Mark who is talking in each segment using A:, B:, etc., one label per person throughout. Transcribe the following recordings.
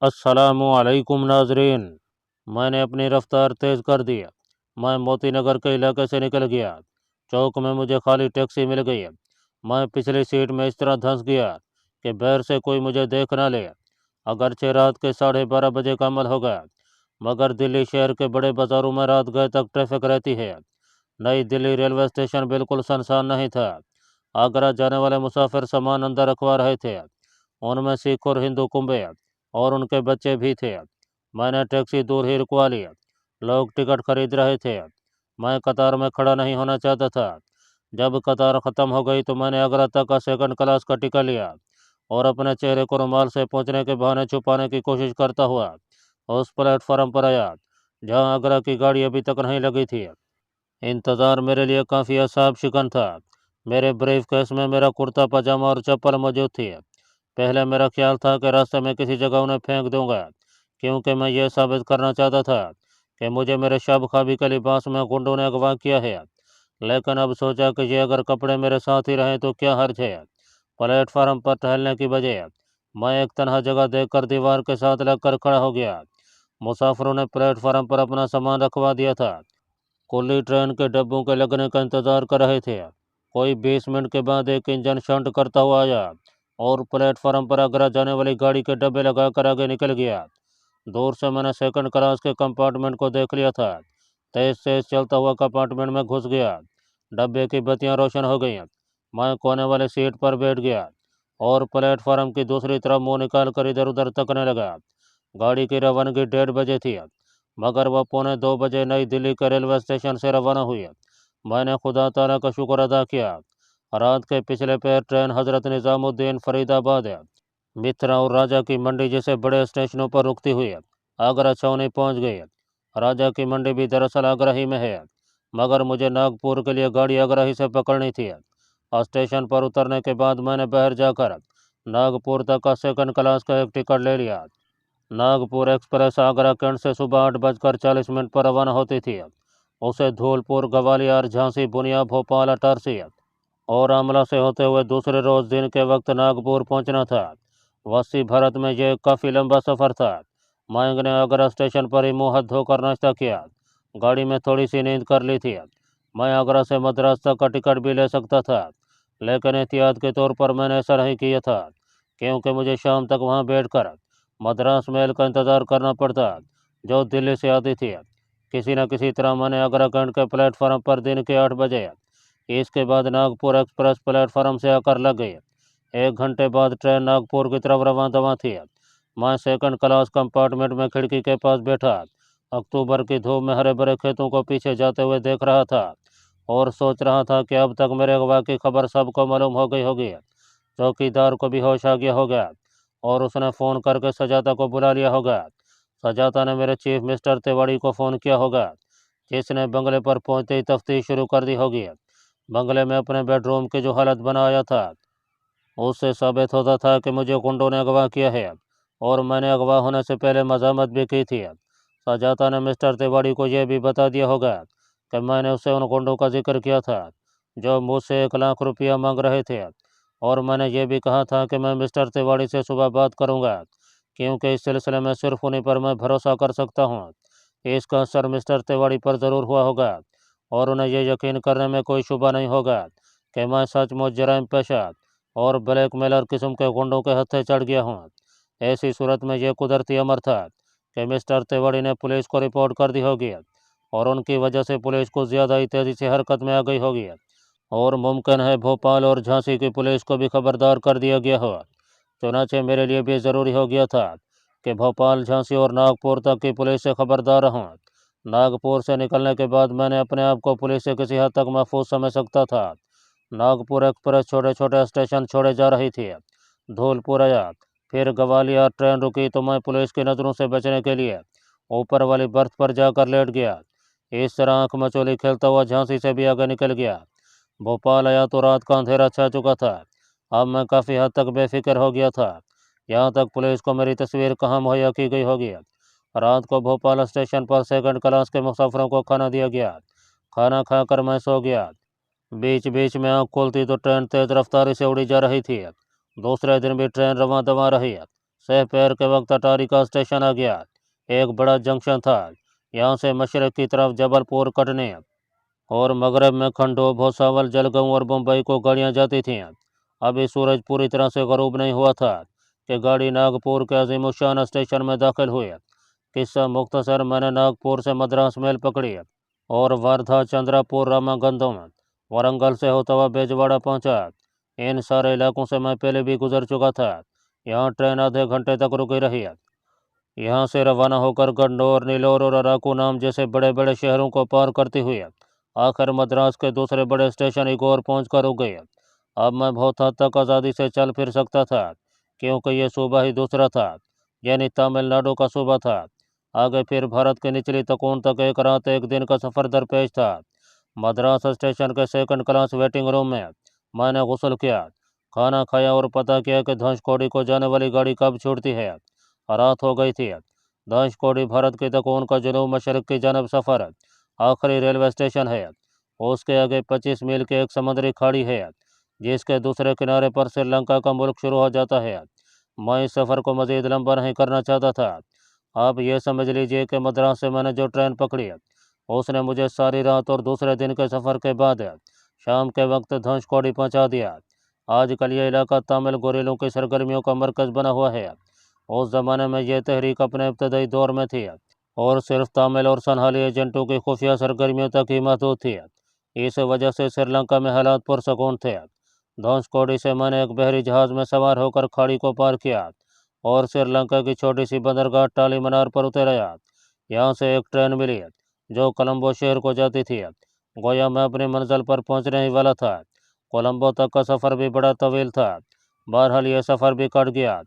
A: अस्सलामुअलैकुम नाजरीन। मैंने अपनी रफ्तार तेज़ कर दी। मैं मोती नगर के इलाके से निकल गया। चौक में मुझे खाली टैक्सी मिल गई। मैं पिछली सीट में इस तरह धंस गया कि बाहर से कोई मुझे देख ना ले। अगरचे रात के 12:30 बजे का अमल हो गया, मगर दिल्ली शहर के बड़े बाज़ारों में रात गए तक ट्रैफिक रहती है। नई दिल्ली रेलवे स्टेशन बिल्कुल सुनसान नहीं था। आगरा जाने वाले मुसाफिर सामान अंदर रखवा रहे थे। उनमें सिख और हिंदू कुंबे और उनके बच्चे भी थे। मैंने टैक्सी दूर ही रुकवा ली। लोग टिकट खरीद रहे थे। मैं कतार में खड़ा नहीं होना चाहता था। जब कतार ख़त्म हो गई तो मैंने आगरा तक का सेकंड क्लास का टिकट लिया और अपने चेहरे को रुमाल से पोंछने के बहाने छुपाने की कोशिश करता हुआ उस प्लेटफार्म पर आया जहां आगरा की गाड़ी अभी तक नहीं लगी थी। इंतज़ार मेरे लिए काफ़ी असाब शिकन था। मेरे ब्रीफ केस में मेरा कुर्ता पजामा और चप्पल मौजूद थी। पहले मेरा ख्याल था कि रास्ते में किसी जगह उन्हें फेंक दूंगा, क्योंकि मैं ये साबित करना चाहता था कि मुझे मेरे शब ख्वाबी के लिबास में गुंडों ने अगवा किया है। लेकिन अब सोचा कि ये अगर कपड़े मेरे साथ ही रहें तो क्या हर्ज है। प्लेटफार्म पर टहलने की बजाय मैं एक तनहा जगह देखकर दीवार के साथ लगकर खड़ा हो गया। मुसाफिरों ने प्लेटफार्म पर अपना सामान रखवा दिया था। कुल्ली ट्रेन के डब्बों के लगने का इंतज़ार कर रहे थे। कोई 20 मिनट के बाद एक इंजन शंट करता हुआ आया और प्लेटफार्म पर आगरा जाने वाली गाड़ी के डब्बे लगाकर आगे निकल गया। दूर से मैंने सेकंड क्लास के कंपार्टमेंट को देख लिया था। तेज तेज चलता हुआ कंपार्टमेंट में घुस गया। डब्बे की बत्तियां रोशन हो गईं। मैं कोने वाली सीट पर बैठ गया और प्लेटफार्म की दूसरी तरफ मुंह निकाल कर इधर उधर तकने लगा। गाड़ी की रवानगी 1:30 बजे थी, मगर वह 1:45 नई दिल्ली के रेलवे स्टेशन से रवाना हुई। मैंने खुदा ताला का शुक्र अदा किया। रात के पिछले पैर ट्रेन हज़रत निज़ामुद्दीन फरीदाबाद, मित्रा और राजा की मंडी जैसे बड़े स्टेशनों पर रुकती हुई आगरा छावनी पहुंच गई। राजा की मंडी भी दरअसल आगरा ही में है, मगर मुझे नागपुर के लिए गाड़ी आगरा ही से पकड़नी थी। स्टेशन पर उतरने के बाद मैंने बाहर जाकर नागपुर तक का सेकंड क्लास का एक टिकट ले लिया। नागपुर एक्सप्रेस आगरा कैंट से सुबह 8:40 पर रवाना होती थी। उसे धौलपुर, ग्वालियर, झांसी, बुनिया, भोपाल, इटारसी और आमला से होते हुए दूसरे रोज दिन के वक्त नागपुर पहुंचना था। वसी भारत में यह काफ़ी लंबा सफ़र था। मयंक ने आगरा स्टेशन पर ही मुँह हाथ धोकर नाश्ता किया। गाड़ी में थोड़ी सी नींद कर ली थी। मैं आगरा से मद्रास तक का टिकट भी ले सकता था, लेकिन एहतियात के तौर पर मैंने ऐसा नहीं किया था, क्योंकि मुझे शाम तक वहां बैठकर मद्रास मेल का इंतज़ार करना पड़ता जो दिल्ली से आती थी। किसी न किसी तरह मैंने आगरा कैंट के प्लेटफार्म पर दिन के 8 बजे। इसके बाद नागपुर एक्सप्रेस प्लेटफार्म से आकर लग गई। 1 घंटे बाद ट्रेन नागपुर की तरफ रवाना थी। मैं सेकंड क्लास कंपार्टमेंट में खिड़की के पास बैठा अक्टूबर की धूप में हरे भरे खेतों को पीछे जाते हुए देख रहा था और सोच रहा था कि अब तक मेरे अगवा की खबर सबको मालूम हो गई होगी। चौकीदार को भी होश आ गया होगा और उसने फ़ोन करके सजाता को बुला लिया होगा। सजाता ने मेरे चीफ मिस्टर तिवाड़ी को फ़ोन किया होगा, जिसने बंगले पर पहुंचते ही तफ्तीश शुरू कर दी होगी। बंगले में अपने बेडरूम की जो हालत बनाया था, उससे साबित होता था कि मुझे गुंडों ने अगवा किया है और मैंने अगवा होने से पहले मजामत भी की थी। सजाता ने मिस्टर तिवाड़ी को यह भी बता दिया होगा कि मैंने उससे उन गुंडों का जिक्र किया था जो मुझसे 1 लाख रुपया मांग रहे थे, और मैंने ये भी कहा था कि मैं मिस्टर तिवाड़ी से सुबह बात करूंगा, क्योंकि इस सिलसिले में सिर्फ उन्हीं पर मैं भरोसा कर सकता हूं। इसका असर मिस्टर तिवाड़ी पर ज़रूर हुआ होगा और उन्हें यह यकीन करने में कोई शुबा नहीं होगा कि मैं सचमुच जराइम पेशा और ब्लैकमेलर किस्म के गुंडों के हत्थे चढ़ गया हूँ। ऐसी सूरत में यह कुदरती अमर था कि मिस्टर तिवाड़ी ने पुलिस को रिपोर्ट कर दी होगी और उनकी वजह से पुलिस को ज़्यादा ही तेज़ी से हरकत में आ गई होगी और मुमकिन है भोपाल और झांसी की पुलिस को भी खबरदार कर दिया गया हो। चुनाचे मेरे लिए भी ज़रूरी हो गया था कि भोपाल, झांसी और नागपुर तक की पुलिस से खबरदार रहूं। नागपुर से निकलने के बाद मैंने अपने आप को पुलिस से किसी हद तक महफूज समझ सकता था। नागपुर एक्सप्रेस छोटे छोटे स्टेशन छोड़े जा रही थी। धौलपुर आया, फिर ग्वालियर ट्रेन रुकी तो मैं पुलिस की नज़रों से बचने के लिए ऊपर वाली बर्थ पर जाकर लेट गया। इस तरह आँख मचोली खेलता हुआ झांसी से भी आगे निकल गया। भोपाल आया तो रात का अंधेरा छा चुका था। अब मैं काफ़ी हद तक बेफिक्र हो गया था। यहाँ तक पुलिस को मेरी तस्वीर कहाँ मुहैया की गई होगी। रात को भोपाल स्टेशन पर सेकंड क्लास के मुसाफिरों को खाना दिया गया। खाना खाकर मैं सो गया। बीच बीच में आँख खोलती तो ट्रेन तेज़ रफ्तारी से उड़ी जा रही थी। दूसरे दिन भी ट्रेन रवां दवा रही। सह पैर के वक्त अटारी का स्टेशन आ गया। एक बड़ा जंक्शन था। यहाँ से मशरक की तरफ जबलपुर, कटनी और मगरब में खंडो, भोसावल, जलगांव और मुंबई को गाड़ियाँ जाती थीं। अभी सूरज पूरी तरह से गरूब नहीं हुआ था कि गाड़ी नागपुर के अजीमुशान स्टेशन में दाखिल हुई। किस्सा मुख्तसर, मैंने नागपुर से मद्रास मेल पकड़ी और वर्धा, चंद्रपुर, रामागंदम, वारंगल से होता हुआ बेजवाड़ा पहुंचा। इन सारे इलाकों से मैं पहले भी गुजर चुका था। यहाँ ट्रेन आधे घंटे तक रुकी रही। यहाँ से रवाना होकर गन्नौर, नीलोर और अराकू नाम जैसे बड़े बड़े शहरों को पार करती हुई आखिर मद्रास के दूसरे बड़े स्टेशन इगोर पहुँच कर रुक गई। अब मैं बहुत हद तक आज़ादी से चल फिर सकता था, क्योंकि ये सूबा ही दूसरा था, यानी तमिलनाडु का सूबा था। आगे फिर भारत की निचली तकोन तक एक रात एक दिन का सफ़र दरपेश था। मद्रास स्टेशन के सेकंड क्लास वेटिंग रूम में मैंने गुस्ल किया, खाना खाया और पता किया कि धनुषकोडी को जाने वाली गाड़ी कब छूटती है। रात हो गई थी। धनुषकोडी भारत के तकोन का जनूब मशरक की जानब सफ़र आखिरी रेलवे स्टेशन है। उसके आगे 25 मील की एक समुद्री खाड़ी है, जिसके दूसरे किनारे पर श्रीलंका का मुल्क शुरू हो जाता है। मैं इस सफ़र को मज़ीद लंबा नहीं करना चाहता था। आप ये समझ लीजिए कि मद्रास से मैंने जो ट्रेन पकड़ी उसने मुझे सारी रात और दूसरे दिन के सफ़र के बाद शाम के वक्त धनुषकोडी पहुंचा दिया। आजकल ये इलाका तमिल गोरिलों की सरगर्मियों का मरकज़ बना हुआ है। उस ज़माने में यह तहरीक अपने इब्तदाई दौर में थी और सिर्फ तमिल और सनहाली एजेंटों की खुफिया सरगर्मियों तक ही महदूद थी। इस वजह से श्रीलंका में हालात पुरसकून थे। धनुषकोडी से मैंने एक बहरी जहाज़ में सवार होकर खाड़ी को पार किया और श्रीलंका की छोटी सी बंदरगाह टाली मनार पर उतरा। यहाँ से एक ट्रेन मिली जो कोलंबो शहर को जाती थी। गोया मैं अपनी मंजिल पर पहुँचने ही वाला था। कोलंबो तक का सफ़र भी बड़ा तवील था। बहरहाल यह सफ़र भी कट गया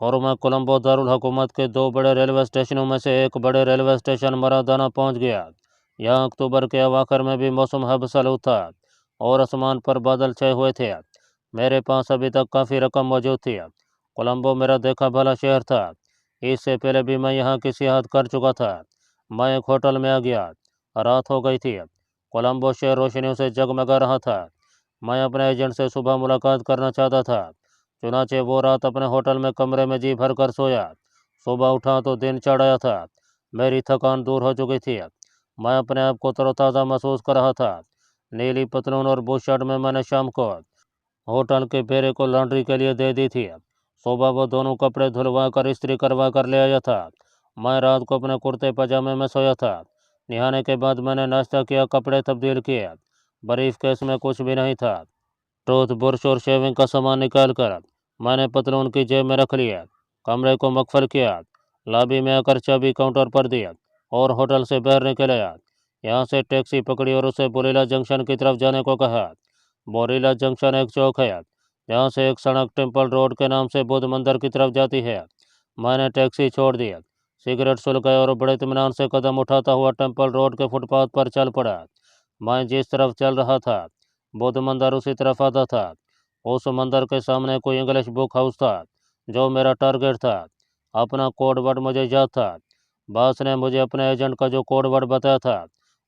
A: और मैं कोलंबो दारुल हुकूमत के दो बड़े रेलवे स्टेशनों में से एक बड़े रेलवे स्टेशन मरादाना पहुंच गया। यहाँ अक्टूबर के अवाखिर में भी मौसम हबसलू था और आसमान पर बादल छाए हुए थे। मेरे पास अभी तक काफ़ी रकम मौजूद थी। कोलंबो मेरा देखा भला शहर था। इससे पहले भी मैं यहाँ की सियाहत कर चुका था। मैं एक होटल में आ गया। रात हो गई थी। कोलंबो शहर रोशनियों से जगमगा रहा था। मैं अपने एजेंट से सुबह मुलाकात करना चाहता था। चुनाचे वो रात अपने होटल में कमरे में जी भर कर सोया। सुबह उठा तो दिन चढ़ आया था। मेरी थकान दूर हो चुकी थी। मैं अपने आप को तरोताज़ा महसूस कर रहा था। नीली पतलून और बूट शर्ट में मैंने शाम को होटल के बेरे को लॉन्ड्री के लिए दे दी थी। सुबह वो दोनों कपड़े धुलवा कर इस्त्री करवा कर ले आया था। मैं रात को अपने कुर्ते पजामे में सोया था। नहाने के बाद मैंने नाश्ता किया, कपड़े तब्दील किए। ब्रीफ केस में कुछ भी नहीं था। टूथ ब्रश और शेविंग का सामान निकाल कर मैंने पतलून की जेब में रख लिया। कमरे को मकफल किया। लॉबी में आकर चाबी काउंटर पर दिया और होटल से बाहर निकल आया। यहाँ से टैक्सी पकड़ी और उसे बोरीला जंक्शन की तरफ जाने को कहा। बोरीला जंक्शन एक चौक है जहाँ से एक सड़क टेम्पल रोड के नाम से बुद्ध मंदिर की तरफ जाती है। मैंने टैक्सी छोड़ दिया, सिगरेट सुलगाए और बड़े इत्मीनान से कदम उठाता हुआ टेम्पल रोड के फुटपाथ पर चल पड़ा। मैं जिस तरफ चल रहा था बुद्ध मंदिर उसी तरफ आता था। उस मंदिर के सामने कोई इंग्लिश बुक हाउस था जो मेरा टारगेट था। अपना कोड वर्ड मुझे याद था। बास ने मुझे अपने एजेंट का जो कोड वर्ड बताया था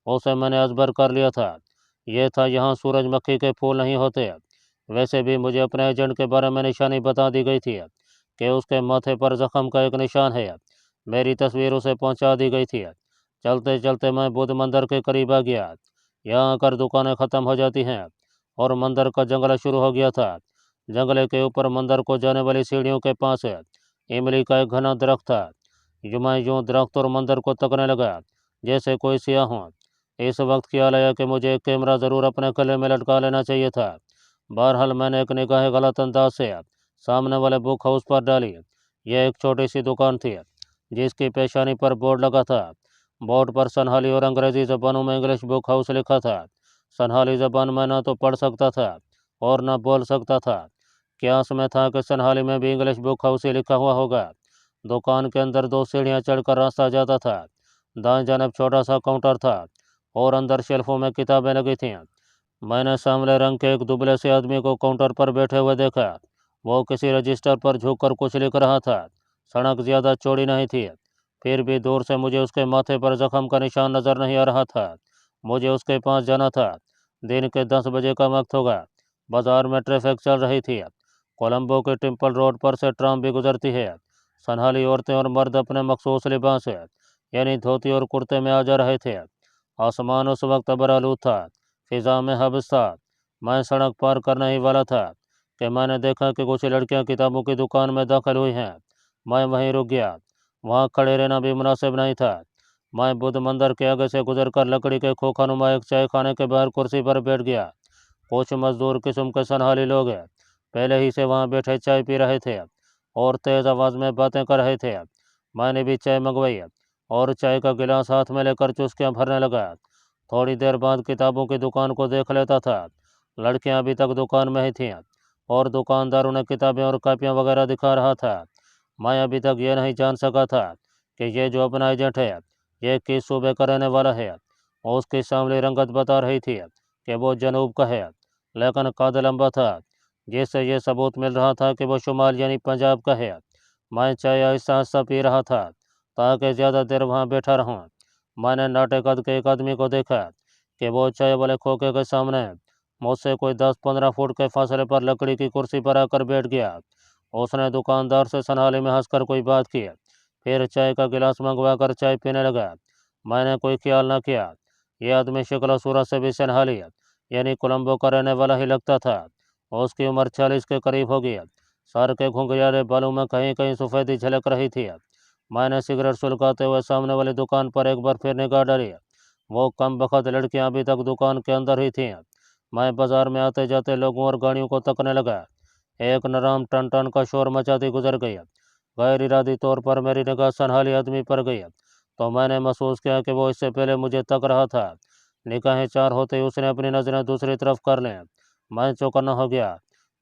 A: उसे मैंने अजबर कर लिया था। यह था, यहाँ सूरजमुखी के फूल नहीं होते। वैसे भी मुझे अपने एजेंट के बारे में निशानी बता दी गई थी कि उसके माथे पर जख्म का एक निशान है। मेरी तस्वीर उसे पहुंचा दी गई थी। चलते चलते मैं बुद्ध मंदिर के करीब आ गया। यहाँ आकर दुकानें ख़त्म हो जाती हैं और मंदिर का जंगला शुरू हो गया था। जंगले के ऊपर मंदिर को जाने वाली सीढ़ियों के पास इमली का एक घना दरख्त था। मैं यूँ दरख्त और मंदिर को तकने लगा जैसे कोई सियाह हूँ। इस वक्त ख्याल आया कि मुझे एक कैमरा ज़रूर अपने गले में लटका लेना चाहिए था। बहरहाल मैंने एक निगाह गलत अंदाज से सामने वाले बुक हाउस पर डाली। यह एक छोटी सी दुकान थी जिसकी पेशानी पर बोर्ड लगा था। बोर्ड पर सनहाली और अंग्रेज़ी ज़बानों में इंग्लिश बुक हाउस लिखा था। सनहाली ज़बान में ना तो पढ़ सकता था और न बोल सकता था। क्यास में था कि सनहाली में भी इंग्लिश बुक हाउस ही लिखा हुआ होगा। दुकान के अंदर दो सीढ़ियाँ चढ़कर रास्ता जाता था। दाएं जानब छोटा सा काउंटर था और अंदर शेल्फों में किताबें लगी थीं। मैंने सांवले रंग के एक दुबले से आदमी को काउंटर पर बैठे हुए देखा। वो किसी रजिस्टर पर झुककर कुछ लिख रहा था। सड़क ज़्यादा चौड़ी नहीं थी, फिर भी दूर से मुझे उसके माथे पर जख्म का निशान नज़र नहीं आ रहा था। मुझे उसके पास जाना था। दिन के 10 बजे का वक्त होगा। बाजार में ट्रैफिक चल रही थी। कोलंबो के टेम्पल रोड पर से ट्राम भी गुजरती है। सनहाली औरतें और मर्द अपने मखसूस लिबास यानी धोती और कुर्ते में आ जा रहे थे। आसमान उस वक्त अबरालूद था, फिजा में हब्स था। मैं सड़क पार करने ही वाला था कि मैंने देखा कि कुछ लड़कियां किताबों की दुकान में दाखिल हुई हैं। मैं वहीं रुक गया, वहाँ खड़े रहना भी मुनासिब नहीं था। मैं बुद्ध मंदिर के आगे से गुजरकर लकड़ी के खोखानुमा एक चाय खाने के बाहर कुर्सी पर बैठ गया। कुछ मजदूर किस्म के सनहाली लोग पहले ही से वहाँ बैठे चाय पी रहे थे और तेज़ आवाज़ में बातें कर रहे थे। मैंने भी चाय मंगवाई और चाय का गिलास हाथ में लेकर चुस्कियाँ भरने लगा। थोड़ी देर बाद किताबों की दुकान को देख लेता था। लड़कियां अभी तक दुकान में ही थीं और दुकानदार उन्हें किताबें और कापियां वगैरह दिखा रहा था। मैं अभी तक ये नहीं जान सका था कि ये जो अपना एजेंट है ये किस सूबे का रहने वाला है। उसकी सांवली रंगत बता रही थी कि वो जनूब का है, लेकिन कद लंबा था, जिससे ये सबूत मिल रहा था कि वो शुमाल यानी पंजाब का है। मैं चाय आहिस्ता आहिस्ता पी रहा था ताकि ज़्यादा देर वहाँ बैठा रहूँ। मैंने नाटे कद के एक आदमी को देखा कि वो चाय वाले खोखे के सामने मुझसे कोई 10-15 फुट के फासले पर लकड़ी की कुर्सी पर आकर बैठ गया। उसने दुकानदार से सनहाली में हंसकर कोई बात की, फिर चाय का गिलास मंगवा कर चाय पीने लगा। मैंने कोई ख्याल न किया। यह आदमी शक्ल सूरत से भी सनहाली यानी कोलंबो का रहने वाला ही लगता था। उसकी उम्र 40 के करीब होगी। सर के घुंघराले बालों में कहीं कहीं सफ़ेदी झलक रही थी। मैंने सिगरेट सुलगाते हुए सामने वाली दुकान पर एक बार फिर निगाह डाली। वो कम बखत लड़कियां अभी तक दुकान के अंदर ही थीं। मैं बाजार में आते जाते लोगों और गाड़ियों को तकने लगा। एक नराम टन टन का शोर मचाती गुजर गई। गैर इरादी तौर पर मेरी निगाह सनहाली आदमी पर गई तो मैंने महसूस किया कि वो इससे पहले मुझे तक रहा था। निगाहें चार होते ही उसने अपनी नज़रें दूसरी तरफ कर लें। मैं चौकन्ना हो गया,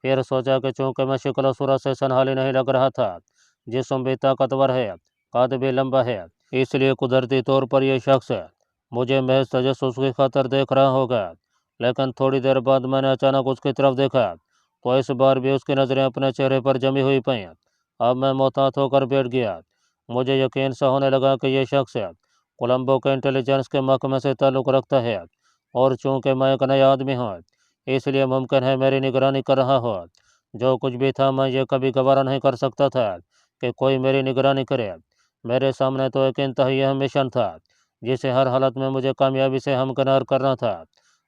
A: फिर सोचा कि चूंकि मैं शक्ल सूरत से सनहाली नहीं लग रहा था, जिस्म भी ताकतवर है, कद भी लंबा है, इसलिए कुदरती तौर पर यह शख्स मुझे महज तजस्सुस की खातर देख रहा होगा। लेकिन थोड़ी देर बाद मैंने अचानक उसकी तरफ देखा तो इस बार भी उसकी नज़रें अपने चेहरे पर जमी हुई पईं। अब मैं मोहतात होकर बैठ गया। मुझे यकीन सा होने लगा कि यह शख्स कोलंबो के इंटेलिजेंस के महकमे से ताल्लुक़ रखता है और चूंकि मैं एक नया आदमी हूँ इसलिए मुमकिन है मेरी निगरानी कर रहा हो। जो कुछ भी था मैं ये कभी गवारा नहीं कर सकता था कि कोई मेरी निगरानी करे। मेरे सामने तो एक इंतहाई अहम मिशन था जिसे हर हालत में मुझे कामयाबी से हमकिनार करना था।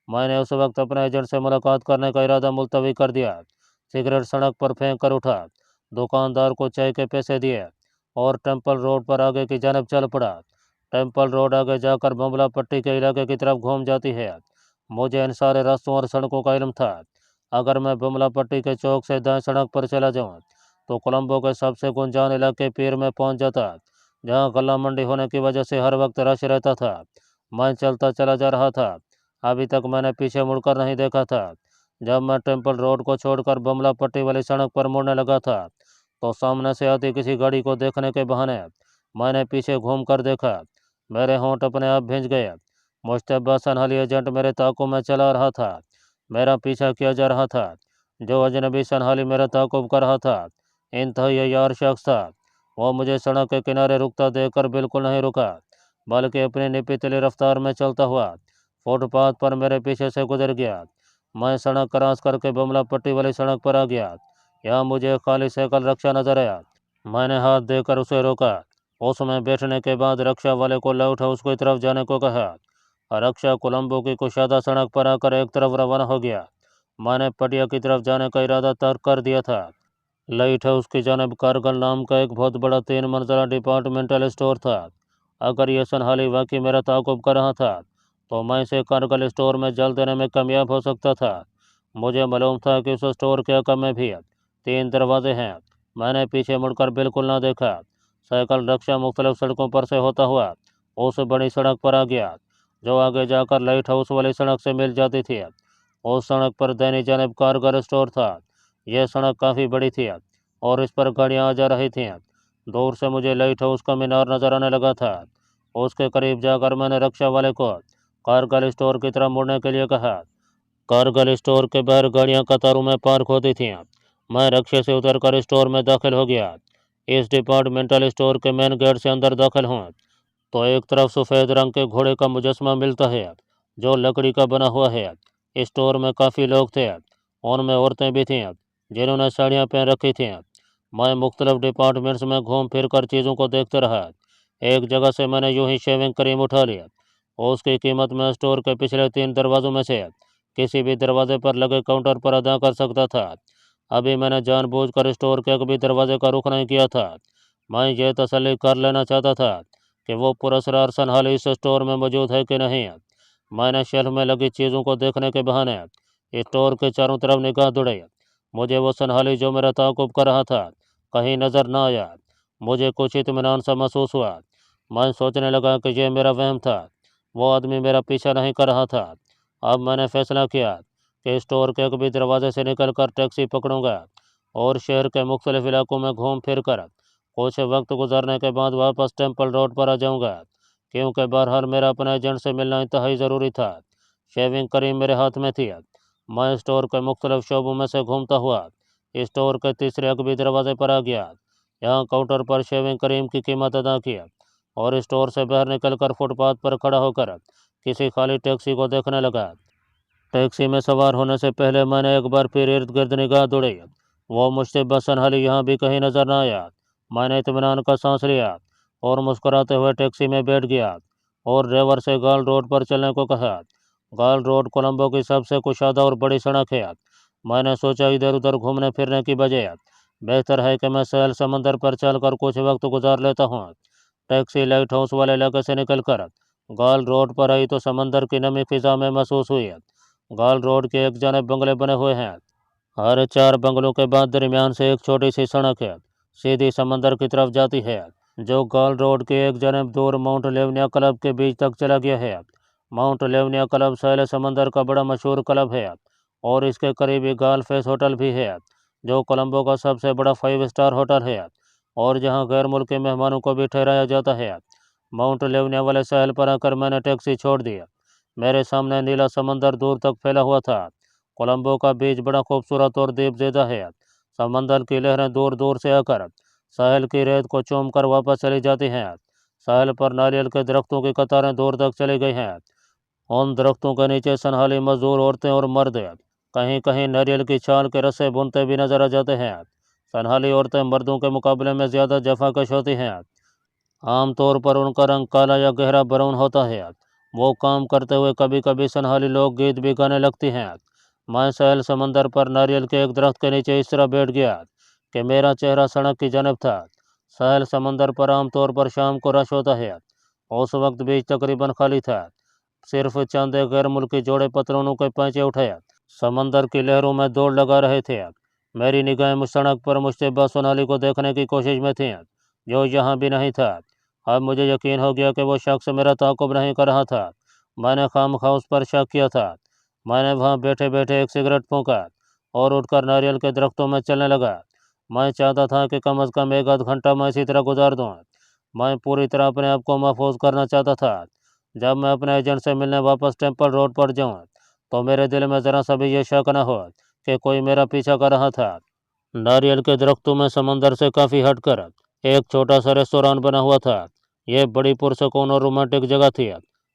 A: मैंने उस वक्त अपने एजेंट से मुलाकात करने का इरादा मुलतवी कर दिया। सिगरेट सड़क पर फेंक कर उठा, दुकानदार को चाय के पैसे दिए और टेम्पल रोड पर आगे की जानब चल पड़ा। टेम्पल रोड आगे जाकर बमला पट्टी के इलाके की तरफ घूम जाती है। मुझे इन सारे रास्तों और सड़कों का इल्म था। अगर मैं बमला पट्टी के चौक से दाएं सड़क पर चला जाऊं तो कोलंबो के सबसे गुंजान इलाके पीर में पहुंच जाता, जहां गला मंडी होने की वजह से हर वक्त रश रहता था। मैं चलता चला जा रहा था। अभी तक मैंने पीछे मुड़कर नहीं देखा था। जब मैं टेम्पल रोड को छोड़कर बमला पट्टी वाली सड़क पर मुड़ने लगा था तो सामने से आती किसी गाड़ी को देखने के बहाने मैंने पीछे घूम कर देखा। मेरे होंठ अपने आप भींच गए। मुश्तबा सनहाली एजेंट मेरे ताक़ुब में चला रहा था। मेरा पीछा किया जा रहा था। जो अजनबी सनहाली मेरा ताक़ुब कर रहा था इंतहाई अय्यार शख्स था। वो मुझे सड़क के किनारे रुकता देखकर बिल्कुल नहीं रुका, बल्कि अपनी निपीतली रफ्तार में चलता हुआ फुटपाथ पर मेरे पीछे से गुजर गया। मैं सड़क क्रॉस करके बमला पट्टी वाली सड़क पर आ गया। यहाँ मुझे एक खाली साइकिल रक्षा नजर आया। मैंने हाथ देकर उसे रोका। उसमें बैठने के बाद रक्षा वाले को लौटा उसकी तरफ जाने को कहा। रक्षा कोलंबो की कुशादा सड़क पर आकर एक तरफ रवाना हो गया। मैंने पटिया की तरफ जाने का इरादा तर्क कर दिया था। लाइट हाउस की जानब कारगिल नाम का एक बहुत बड़ा 3 मंजिला डिपार्टमेंटल स्टोर था। अगर यह सनहाली वाकई मेरा ताक़ुब कर रहा था तो मैं इसे कारगिल स्टोर में जल देने में कामयाब हो सकता था। मुझे मालूम था कि उस स्टोर के हक़ में भी 3 दरवाजे हैं। मैंने पीछे मुड़कर बिल्कुल ना देखा। साइकिल रक्षा मुख्तलिफ सड़कों पर से होता हुआ उस बड़ी सड़क पर आ गया जो आगे जाकर लाइट हाउस वाली सड़क से मिल जाती थी। उस सड़क पर दाहिनी जानब कारगिल स्टोर था। यह सड़क काफ़ी बड़ी थी और इस पर गाड़ियाँ आ जा रही थीं। दूर से मुझे लाइट हाउस का मीनार नजर आने लगा था। उसके करीब जाकर मैंने रक्षा वाले को कारगिल स्टोर की तरफ मुड़ने के लिए कहा। कारगिल स्टोर के बाहर गाड़ियाँ कतारों में पार्क होती थीं। मैं रक्शे से उतरकर स्टोर में दाखिल हो गया। इस डिपार्टमेंटल स्टोर के मेन गेट से अंदर दाखिल हूँ तो एक तरफ सफ़ेद रंग के घोड़े का मुजस्समा मिलता है जो लकड़ी का बना हुआ है। स्टोर में काफ़ी लोग थे, उनमें औरतें भी थीं जिन्होंने साड़ियाँ पहन रखी थीं। मैं मुख्तलिफ डिपार्टमेंट्स में घूम फिर कर चीज़ों को देखते रहा। एक जगह से मैंने यूं ही शेविंग क्रीम उठा लिया और उसकी कीमत मैं स्टोर के पिछले 3 दरवाज़ों में से किसी भी दरवाजे पर लगे काउंटर पर अदा कर सकता था। अभी मैंने जानबूझकर स्टोर के कभी दरवाजे का रुख नहीं किया था। मैं ये तसल्ली कर लेना चाहता था कि वो पुरस्कार सनहाली इस स्टोर में मौजूद है कि नहीं। मैंने शेल्फ में लगी चीज़ों को देखने के बहाने स्टोर के चारों तरफ निगाह दौड़ाई। मुझे वो सनहाली जो मेरा ताक़ुब कर रहा था कहीं नज़र ना आया। मुझे कुछ इत्मीनान सा महसूस हुआ। मैं सोचने लगा कि यह मेरा वहम था, वो आदमी मेरा पीछा नहीं कर रहा था। अब मैंने फैसला किया कि स्टोर के कभी दरवाजे से निकलकर टैक्सी पकड़ूंगा और शहर के मुख्तलिफ इलाकों में घूम फिर कर कुछ वक्त गुजरने के बाद वापस टेम्पल रोड पर आ जाऊंगा, क्योंकि बहरहाल मेरा अपने एजेंट से मिलना इंतहाई ज़रूरी था। शेविंग क्रीम मेरे हाथ में थी। मैं स्टोर के मुख्तलिफ शोबों में से घूमता हुआ स्टोर के तीसरे अकबी दरवाजे पर आ गया। यहाँ काउंटर पर शेविंग क्रीम की कीमत अदा की और स्टोर से बाहर निकलकर फुटपाथ पर खड़ा होकर किसी खाली टैक्सी को देखने लगा। टैक्सी में सवार होने से पहले मैंने एक बार फिर इर्द गिर्द निगाह दौड़ी। वो मुझसे बसनहाली यहाँ भी कहीं नजर न आया। मैंने इत्मीनान का सांस लिया और मुस्कुराते हुए टैक्सी में बैठ गया और ड्राइवर से गाल रोड पर चलने को कहा। गाल रोड कोलंबो की सबसे कुशादा और बड़ी सड़क है। मैंने सोचा इधर उधर घूमने फिरने की बजाय बेहतर है कि मैं सहल समंदर पर चलकर कुछ वक्त गुजार लेता हूँ। टैक्सी लाइट हाउस वाले इलाके से निकलकर गाल रोड पर आई तो समंदर की नमी फिजा में महसूस हुई। गाल रोड के एक जानिब बंगले बने हुए हैं। हर 4 बंगलों के बाद दरमियान से एक छोटी सी सड़क है, सीधी समंदर की तरफ जाती है, जो गाल रोड के एक जानिब दूर माउंट लेवनिया क्लब के बीच तक चला गया है। माउंट लेवनिया क्लब सैल समंदर का बड़ा मशहूर क्लब है और इसके करीबी गाल फेस होटल भी है, जो कोलंबो का सबसे बड़ा 5 स्टार होटल है और जहां गैर मुल्की मेहमानों को भी ठहराया जाता है। माउंट लेवनिया वाले साहिल पर आकर मैंने टैक्सी छोड़ दिया। मेरे सामने नीला समंदर दूर तक फैला हुआ था। कोलंबो का बीच बड़ा खूबसूरत और दीपजेदा है। समंदर की लहरें दूर दूर से आकर साहिल की रेत को चूम कर वापस चली जाती हैं। साहिल पर नारियल के दरख्तों की कतारें दूर तक चली गई हैं। उन दरख्तों के नीचे सनहाली मजदूर औरतें और मर्द कहीं कहीं नारियल की छाल के रस्से बुनते भी नजर आ जाते हैं। सनहाली औरतें मर्दों के मुकाबले में ज़्यादा जफाकश होती हैं। आमतौर पर उनका रंग काला या गहरा ब्राउन होता है। वो काम करते हुए कभी कभी सनहाली लोकगीत भी गाने लगती हैं। मैं सहल समंदर पर नारियल के एक दरख्त के नीचे इस तरह बैठ गया कि मेरा चेहरा सड़क की जानब था। सहल समंदर पर आमतौर पर शाम को रश होता है। उस वक्त बीच तकरीबन खाली था। सिर्फ चंद गैर मुल्की जोड़े पतलूनों के पैंचे उठाए समंदर की लहरों में दौड़ लगा रहे थे। मेरी निगाहें सड़क पर मुश्तबा सोनाली को देखने की कोशिश में थीं, जो यहाँ भी नहीं था। अब मुझे यकीन हो गया कि वो शख्स मेरा ताक़ुब नहीं कर रहा था। मैंने खामखा उस पर शक किया था। मैंने वहाँ बैठे बैठे एक सिगरेट फूंका और उठकर नारियल के दरख्तों में चलने लगा। मैं चाहता था कि कम अज़ कम एक आध घंटा मैं इसी तरह गुजार दूँ। मैं पूरी तरह अपने आप को महफूज करना चाहता था। जब मैं अपने एजेंट से मिलने वापस टेम्पल रोड पर जाऊँ तो मेरे दिल में ज़रा सा भी ये शक न हो कि कोई मेरा पीछा कर रहा था। नारियल के दरख्तों में समंदर से काफ़ी हटकर एक छोटा सा रेस्टोरेंट बना हुआ था। यह बड़ी पुरसकून और रोमांटिक जगह थी।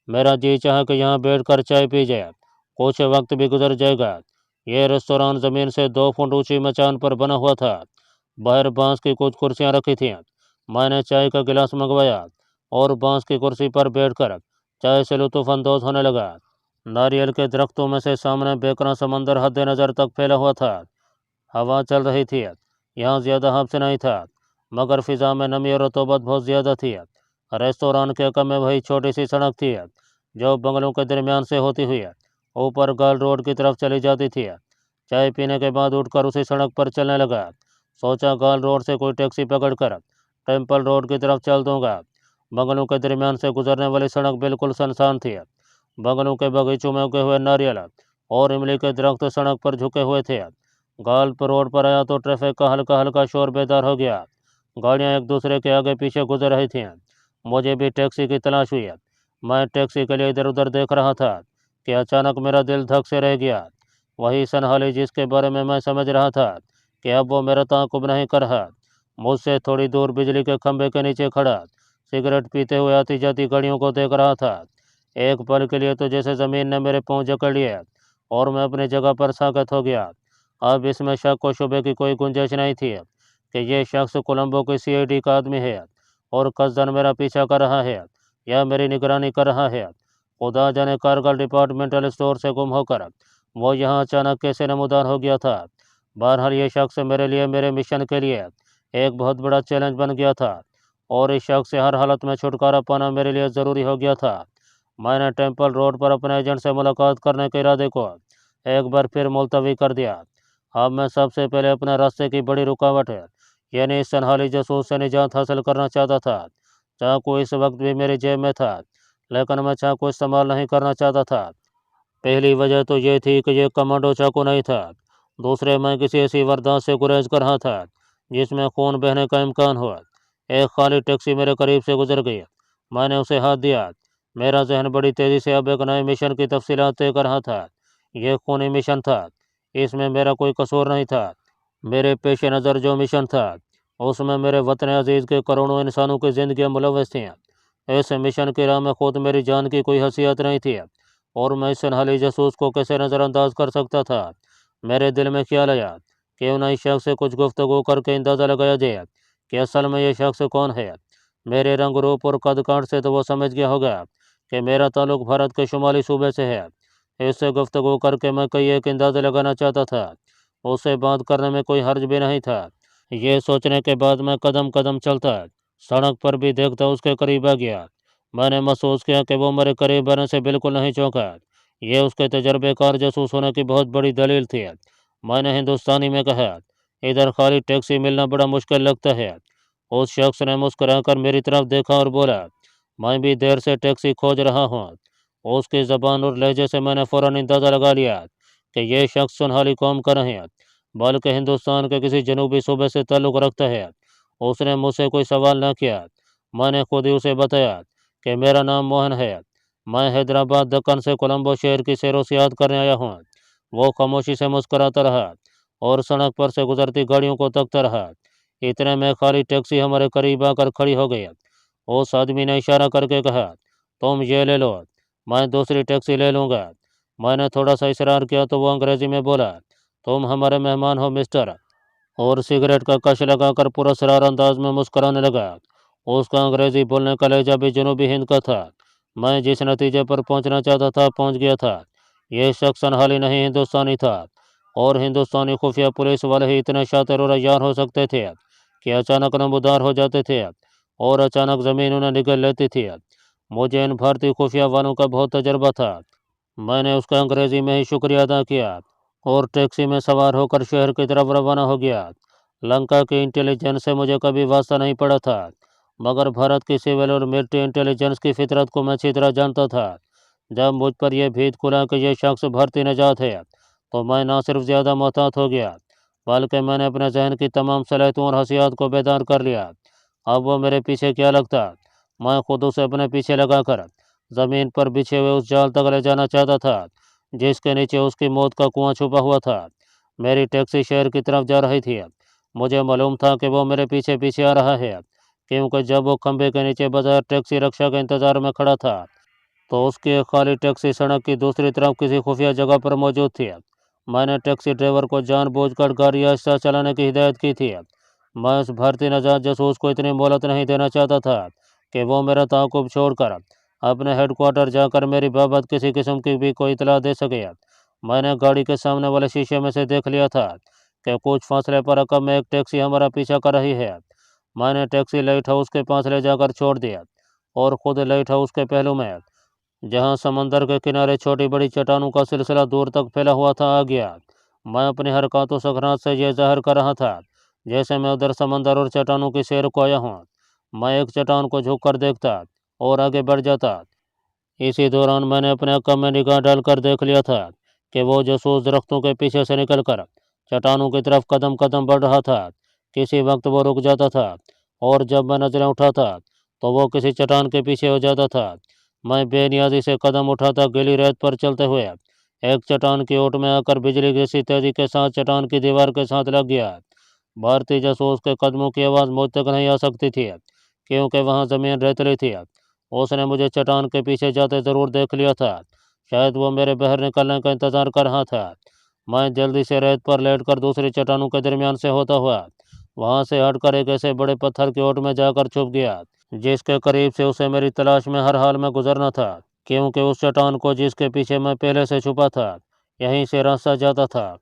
A: मेरा जी चाहा कि यहाँ बैठकर चाय पी जाए, कुछ वक्त भी गुजर जाएगा। यह रेस्टोरेंट ज़मीन से 2 फुट ऊंची मचान पर बना हुआ था। बाहर बांस की कुछ कुर्सियाँ रखी थीं। मैंने चाय का गिलास मंगवाया और बांस की कुर्सी पर बैठकर चाय से लुत्फ़अंदोज़ होने लगा। नारियल के दरख्तों में से सामने बेकरां समंदर हद नज़र तक फैला हुआ था। हवा चल रही थी। यहाँ ज़्यादा हब्स नहीं था, मगर फ़िज़ा में नमी और रतूबत बहुत ज़्यादा थी। रेस्टोरेंट के कम में वही छोटी सी सड़क थी जो बंगलों के दरमियान से होती हुई ऊपर गाल रोड की तरफ चली जाती थी। चाय पीने के बाद उठकर उसी सड़क पर चलने लगा। सोचा गाल रोड से कोई टैक्सी पकड़कर टेम्पल रोड की तरफ चल दूंगा। बंगलों के दरमियान से गुजरने वाली सड़क बिल्कुल सुनसान थी। बंगलों के बगीचों में उगे हुए नारियल और इमली के दरख्त सड़क पर झुके हुए थे। गाल पर रोड पर आया तो ट्रैफिक का हल्का हल्का शोर बेदार हो गया। गाड़ियाँ एक दूसरे के आगे पीछे गुजर रही थीं। मुझे भी टैक्सी की तलाश हुई। मैं टैक्सी के लिए इधर उधर देख रहा था कि अचानक मेरा दिल धक से रह गया। वही सनहाली जिसके बारे में मैं समझ रहा था कि अब वो मेरा ताक़ुब नहीं कर रहा, मुझसे थोड़ी दूर बिजली के खंभे के नीचे खड़ा सिगरेट पीते हुए आती जाती गाड़ियों को देख रहा था। एक पल के लिए तो जैसे ज़मीन ने मेरे पाँव जकड़ लिए और मैं अपनी जगह पर साकत हो गया। अब इसमें शक व शुबे की कोई गुंजाइश नहीं थी कि ये शख्स कोलंबो की सीआईडी का आदमी है और कसदन मेरा पीछा कर रहा है या मेरी निगरानी कर रहा है। खुदा जाने कारगिल डिपार्टमेंटल स्टोर से गुम होकर वो यहाँ अचानक कैसे नमूदार हो गया था। बहरहाल ये शख्स मेरे लिए, मेरे मिशन के लिए एक बहुत बड़ा चैलेंज बन गया था और इस शख्स से हर हालत में छुटकारा पाना मेरे लिए ज़रूरी हो गया था। मैंने टेम्पल रोड पर अपने एजेंट से मुलाकात करने के इरादे को एक बार फिर मुलतवी कर दिया। अब मैं सबसे पहले अपने रास्ते की बड़ी रुकावट यानी इस सनहाली जासूस से निजात हासिल करना चाहता था। चाकू इस वक्त भी मेरी जेब में था, लेकिन मैं चाकू इस्तेमाल नहीं करना चाहता था। पहली वजह तो ये थी कि यह कमांडो चाकू नहीं था। दूसरे, मैं किसी ऐसी वारदात से गुरेज कर रहा था जिसमें खून बहने का इम्कान हो। एक खाली टैक्सी मेरे करीब से गुजर गई। मैंने उसे हाथ दिया। मेरा जहन बड़ी तेज़ी से अब एक नए मिशन की तफसीलात तय कर रहा था। यह खूनी मिशन था, इसमें मेरा कोई कसूर नहीं था। मेरे पेश नज़र जो मिशन था उसमें मेरे वतन अजीज़ के करोड़ों इंसानों की ज़िंदगियाँ मुलव्वस थीं। इस मिशन की राह में खुद मेरी जान की कोई हैसियत नहीं थी और मैं इस सनहाली जासूस को कैसे नज़रअंदाज कर सकता था। मेरे दिल में ख्याल आया क्यों ना इस शख्स से कुछ गुफ्तगू करके अंदाज़ा लगाया जाए कि असल में यह शख्स कौन है। मेरे रंग रूप और कद काठ से तो वो समझ गया होगा कि मेरा ताल्लुक़ भारत के शुमाली सूबे से है। इससे गुफ्तगू करके मैं कई एक अंदाज़ा लगाना चाहता था। उससे बात करने में कोई हर्ज भी नहीं था। ये सोचने के बाद मैं कदम कदम चलता, सड़क पर भी देखता उसके करीब आ गया। मैंने महसूस किया कि वो मेरे करीब आने से बिल्कुल नहीं चौंका। ये उसके तजर्बेकार जासूस होने की बहुत बड़ी दलील थी। मैंने हिंदुस्तानी में कहा, इधर खाली टैक्सी मिलना बड़ा मुश्किल लगता है। उस शख्स ने मुस्कुराकर मेरी तरफ देखा और बोला, मैं भी देर से टैक्सी खोज रहा हूँ। उसकी ज़बान और लहजे से मैंने फ़ौरन अंदाज़ा लगा लिया कि यह शख्स सुनहली कौम का नहीं बल्कि हिंदुस्तान के किसी जनूबी सूबे से ताल्लुक़ रखता है। उसने मुझसे कोई सवाल न किया। मैंने खुद ही उसे बताया कि मेरा नाम मोहन है। मैं हैदराबाद दक्कन से कोलंबो शहर की सैर व सियाहत करने आया हूँ। वो खामोशी से मुस्कराता रहा और सड़क पर से गुजरती गाड़ियों को तकता रहा। इतने में खाली टैक्सी हमारे करीब आकर खड़ी हो गई। उस आदमी ने इशारा करके कहा, तुम ये ले लो, मैं दूसरी टैक्सी ले लूँगा। मैंने थोड़ा सा इसरार किया तो वो अंग्रेज़ी में बोला, तुम हमारे मेहमान हो मिस्टर, और सिगरेट का कश लगाकर पूरा सरार अंदाज में मुस्कुराने लगा। उसका अंग्रेज़ी बोलने का लहजा भी जनूबी हिंद का था। मैं जिस नतीजे पर पहुंचना चाहता था पहुंच गया था। यह शख्स सनहाली नहीं हिंदुस्तानी था और हिंदुस्तानी खुफिया पुलिस वाले ही इतने शातिर और अय्यार हो सकते थे कि अचानक नमूदार हो जाते थे और अचानक ज़मीन उन्हें निगल लेती थी। मुझे इन भारतीय खुफिया वालों का बहुत तजर्बा था। मैंने उसका अंग्रेज़ी में ही शुक्रिया अदा किया और टैक्सी में सवार होकर शहर की तरफ रवाना हो गया। लंका की इंटेलिजेंस से मुझे कभी वास्ता नहीं पड़ा था, मगर भारत की सिविल और मिलिट्री इंटेलिजेंस की फितरत को मैं अच्छी तरह जानता था। जब मुझ पर यह भेद खुला कि यह शख्स भारतीय नजात है, तो मैं ना सिर्फ ज़्यादा मोहतात हो गया, बल्कि मैंने अपने जहन की तमाम सलाहियतों और हसियात को बेदार कर लिया। अब वो मेरे पीछे क्या लगता, मैं खुद उसे अपने पीछे लगाकर ज़मीन पर बिछे हुए उस जाल तक ले जाना चाहता था जिसके नीचे उसकी मौत का कुआं छुपा हुआ था। मेरी टैक्सी शहर की तरफ जा रही थी। मुझे मालूम था कि वो मेरे पीछे पीछे आ रहा है, क्योंकि जब वो खंभे के नीचे बगैर टैक्सी रक्षा के इंतजार में खड़ा था तो उसकी एक खाली टैक्सी सड़क की दूसरी तरफ किसी खुफिया जगह पर मौजूद थी। मैंने टैक्सी ड्राइवर को जानबूझकर गाड़ी आहिस्ता चलाने की हिदायत की थी। मैं उस भारतीय नजात जासूस को इतनी मोहलत नहीं देना चाहता था कि वो मेरा ताक़ुब छोड़कर अपने हेडक्वार्टर जाकर मेरी बाबत किसी किस्म की भी कोई इतला दे सके। मैंने गाड़ी के सामने वाले शीशे में से देख लिया था कि कुछ फासले पर रकम में एक टैक्सी हमारा पीछा कर रही है। मैंने टैक्सी लाइट हाउस के पास ले जाकर छोड़ दिया और खुद लाइट हाउस के पहलू में, जहां समंदर के किनारे छोटी बड़ी चट्टानों का सिलसिला दूर तक फैला हुआ था, आ गया। मैं अपनी हरकतों सकरात से यह जाहिर कर रहा था जैसे मैं उधर समंदर और चट्टानों की सैर को आया हूँ। मैं एक चट्टान को झुक कर देखता और आगे बढ़ जाता। इसी दौरान मैंने अपने अक्का में निगाह डालकर देख लिया था कि वो जासूस दरख्तों के पीछे से निकलकर चट्टानों की तरफ कदम कदम बढ़ रहा था। किसी वक्त वो रुक जाता था और जब मैं नजरें उठाता तो वो किसी चट्टान के पीछे हो जाता था। मैं बेनियाजी से कदम उठाता गीली रेत पर चलते हुए एक चट्टान की ओट में आकर बिजली जैसी तेजी के साथ चट्टान की दीवार के साथ लग गया। भारतीय जासूस के कदमों की आवाज़ मुझ तक नहीं आ सकती थी क्योंकि वहाँ ज़मीन रेतली थी। उसने मुझे चट्टान के पीछे जाते ज़रूर देख लिया था। शायद वो मेरे बाहर निकलने का इंतज़ार कर रहा था। मैं जल्दी से रेत पर लेटकर दूसरी चट्टानों के दरमियान से होता हुआ वहां से हटकर एक ऐसे बड़े पत्थर की ओट में जाकर छुप गया जिसके करीब से उसे मेरी तलाश में हर हाल में गुजरना था, क्योंकि उस चट्टान को जिसके पीछे मैं पहले से छुपा था यहीं से रास्ता जाता था।